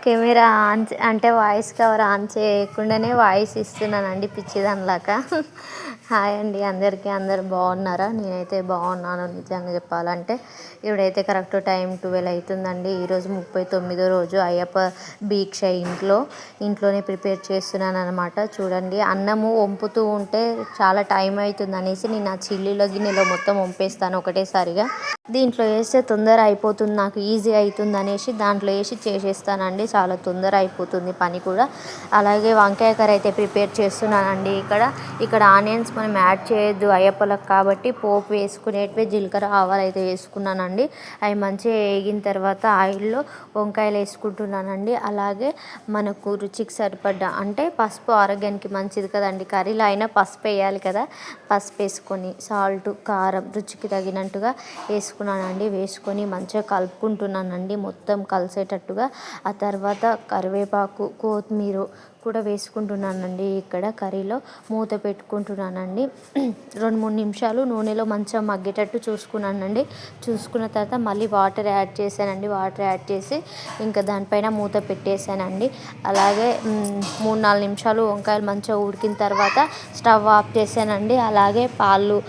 Camera on అంటే voice cover on చేయకుండానే voice ఇస్తున్నానండి పిచ్చిదానిలాగా. Hi అండి అందరికీ, అందరు బాగున్నారా? నేనైతే బాగున్నాను నిజంగా చెప్పాలంటే. ఇప్పుడైతే కరెక్ట్ టైం 12 అవుతుందండి. ఈరోజు 39వ రోజు అయ్యప్ప దీక్ష. ఇంట్లోనే ప్రిపేర్ చేస్తున్నాను అనమాట. చూడండి, అన్నము వంపుతూ ఉంటే చాలా టైం అవుతుంది అనేసి నేను ఆ చిల్లీలో గిన్నెలో మొత్తం వంపేస్తాను ఒకటేసారిగా. దీంట్లో వేస్తే తొందర అయిపోతుంది, నాకు ఈజీ అవుతుంది అనేసి దాంట్లో వేసి చేసేస్తానండి. చాలా తొందర అయిపోతుంది పని కూడా. అలాగే వంకాయ కర్రీ అయితే ప్రిపేర్ చేస్తున్నానండి. ఇక్కడ ఆనియన్స్ మనం యాడ్ చేయొద్దు అయ్యప్పలకు కాబట్టి పోపు వేసుకునేటివి జీలకర్ర ఆవాలు అయితే వేసుకున్నానండి. అవి మంచిగా వేగిన తర్వాత ఆయిల్లో వంకాయలు వేసుకుంటున్నానండి. అలాగే మనకు రుచికి సరిపడ్డ అంటే పసుపు ఆరోగ్యానికి మంచిది కదండి, కర్రీలో అయినా పసుపు వేయాలి కదా. పసుపు వేసుకొని సాల్ట్ కారం రుచికి తగినట్టుగా వేసుకున్నానండి. వేసుకొని మంచిగా కలుపుకుంటున్నానండి మొత్తం కలిసేటట్టుగా. ఆ తర్వాత కరివేపాకు కొత్తిమీర కూడా వేసుకుంటున్నానండి. ఇక్కడ కర్రీలో మూత పెట్టుకుంటున్నానండి. 2-3 నిమిషాలు నూనెలో మంచిగా మగ్గేటట్టు చూసుకున్నానండి. చూసుకున్న తర్వాత మళ్ళీ వాటర్ యాడ్ చేశానండి. వాటర్ యాడ్ చేసి ఇంకా దానిపైన మూత పెట్టేశానండి. అలాగే 3-4 నిమిషాలు వంకాయలు మంచిగా ఉడికిన తర్వాత స్టవ్ ఆఫ్ చేశానండి. అలాగే పాలు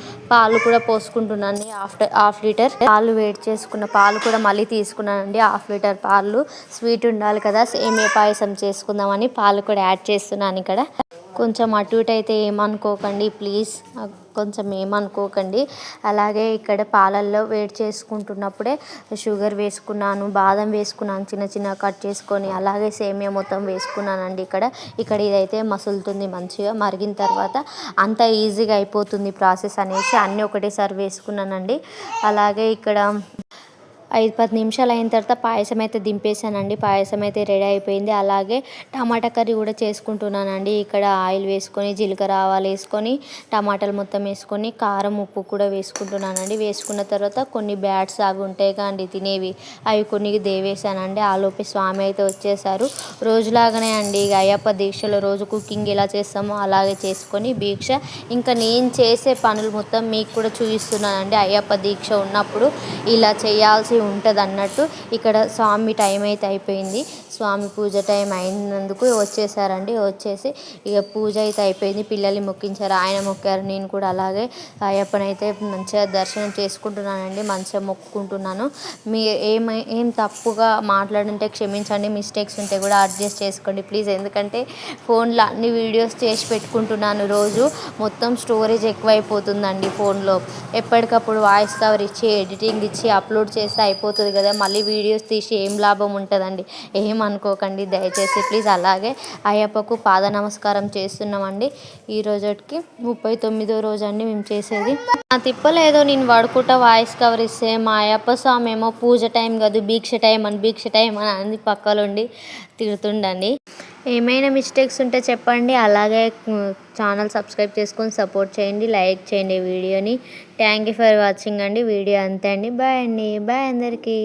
కూడా పోసుకుంటున్నాను. హాఫ్ లీటర్ పాలు వేడి చేసుకున్న పాలు కూడా మళ్ళీ తీసుకున్నానండి. హాఫ్ లీటర్ పాలు స్వీట్ ఉండాలి కదా, సేమియా పాయసం చేసుకుందామని పాలు కూడా యాడ్ చేస్తున్నాను ఇక్కడ. కొంచెం అటు ఇటు అయితే ఏమనుకోకండి ప్లీజ్, కొంచెం ఏమనుకోకండి. అలాగే ఇక్కడ పాలల్లో వేడి చేసుకుంటున్నప్పుడే షుగర్ వేసుకున్నాను, బాదం వేసుకున్నాను చిన్న చిన్న కట్ చేసుకొని. అలాగే సేమియా మొత్తం వేసుకున్నానండి. ఇక్కడ ఇదైతే మసులుతుంది మంచిగా. మరిగిన తర్వాత అంత ఈజీగా అయిపోతుంది ప్రాసెస్ అనేసి అన్నీ ఒకటేసారి వేసుకున్నానండి. అలాగే ఇక్కడ 5-10 నిమిషాలు అయిన తర్వాత పాయసం అయితే దింపేసానండి. పాయసం అయితే రెడీ అయిపోయింది. అలాగే టమాటా కర్రీ కూడా చేసుకుంటున్నానండి. ఇక్కడ ఆయిల్ వేసుకొని జీలకర్ర ఆవాలు వేసుకొని టమాటాలు మొత్తం వేసుకొని కారం ఉప్పు కూడా వేసుకుంటున్నానండి. వేసుకున్న తర్వాత కొన్ని బ్యాట్స్ అవి ఉంటాయి కాండి తినేవి, అవి కొన్ని దేవేశానండి. ఆలోపే స్వామి అయితే వచ్చేసారు. రోజులాగానే అండి ఇక అయ్యప్ప దీక్షలో రోజు కుకింగ్ ఎలా చేస్తామో అలాగే చేసుకొని దీక్ష ఇంకా నేను చేసే పనులు మొత్తం మీకు కూడా చూపిస్తున్నానండి. అయ్యప్ప దీక్ష ఉన్నప్పుడు ఇలా చేయాల్సి ఉంటుంది అన్నట్టు. ఇక్కడ స్వామి టైం అయితే అయిపోయింది. స్వామి పూజ టైం అయినందుకు వచ్చేసారండి. వచ్చేసి ఇక పూజ అయితే అయిపోయింది. పిల్లల్ని మొక్కించారు, ఆయన మొక్కారు, నేను కూడా అలాగే అయ్యప్పనైతే మంచిగా దర్శనం చేసుకుంటున్నానండి. మంచిగా మొక్కుకుంటున్నాను. మీ ఏం తప్పుగా మాట్లాడుంటే క్షమించండి, మిస్టేక్స్ ఉంటే కూడా అడ్జస్ట్ చేసుకోండి ప్లీజ్. ఎందుకంటే ఫోన్లో అన్ని వీడియోస్ చేసి పెట్టుకుంటున్నాను. రోజు మొత్తం స్టోరేజ్ ఎక్కువైపోతుందండి ఫోన్లో. ఎప్పటికప్పుడు వాయిస్ కవర్ ఇచ్చి ఎడిటింగ్ ఇచ్చి అప్లోడ్ చేస్తే అయిపోతుంది కదా, మళ్ళీ వీడియోస్ తీసి ఏం లాభం ఉంటుందండి. ఏమనుకోకండి దయచేసి ప్లీజ్. అలాగే అయ్యప్పకు పాద నమస్కారం చేస్తున్నామండి. ఈ రోజుకి 39వ రోజు అండి మేము చేసేది. ఆ తిప్పలేదో నేను పడుకుంటా వాయిస్ కవర్ ఇస్తే మా అయ్యప్ప స్వామి ఏమో పూజ టైం కాదు భిక్ష టైం అని అంది పక్కలుండి తిడుతుండండి. ఏమైనా మిస్టేక్స్ ఉంటే చెప్పండి. అలాగే ఛానల్ సబ్స్క్రైబ్ చేసుకొని సపోర్ట్ చేయండి, లైక్ చేయండి వీడియోని. థ్యాంక్ యూ ఫర్ వాచింగ్ అండి. వీడియో అంతే అండి. బాయ్ అండి, బాయ్ అందరికీ.